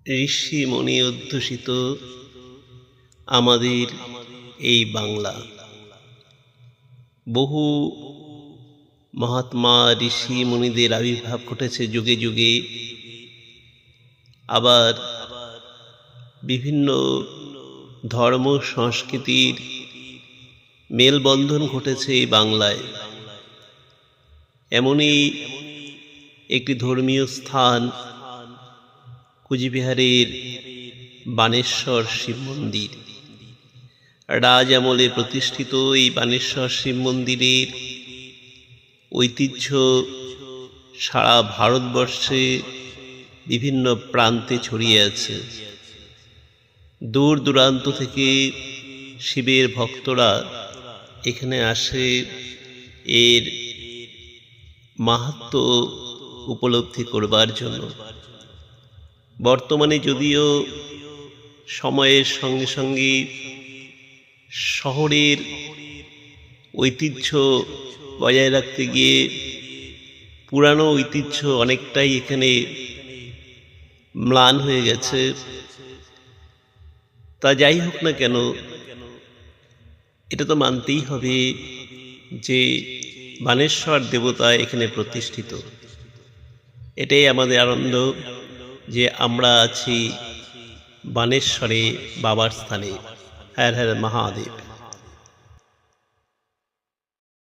ঋষি মুনি অধ্যুষিত আমাদের এই বাংলা। বহু মহাত্মা ঋষি মুনিদের আবির্ভাব ঘটেছে যুগে যুগে। আবার বিভিন্ন ধর্ম সংস্কৃতির মেলবন্ধন ঘটেছে এই বাংলায়। এমনই একটি ধর্মীয় স্থান কুচবিহারের বানেশ্বর শিব মন্দির। রাজ আমলে প্রতিষ্ঠিত এই বানেশ্বর শিব মন্দিরের ঐতিহ্য সারা ভারতবর্ষে বিভিন্ন প্রান্তে ছড়িয়ে আছে। দূর দূরান্ত থেকে শিবের ভক্তরা এখানে আসে এর মাহাত্ম্য উপলব্ধি করবার জন্য। বর্তমানে যদিও সময়ের সঙ্গে সঙ্গে শহরের ঐতিহ্য বজায় রাখতে গিয়ে পুরানো ঐতিহ্য অনেকটাই এখানে ম্লান হয়ে গেছে। তা যাই হোক না কেন, এটা তো মানতেই হবে যে বানেশ্বর দেবতা এখানে প্রতিষ্ঠিত। এটাই আমাদের আনন্দ যে আমরা আছি বানেশ্বরে বাবার স্থানে। হর হর মহাদেব।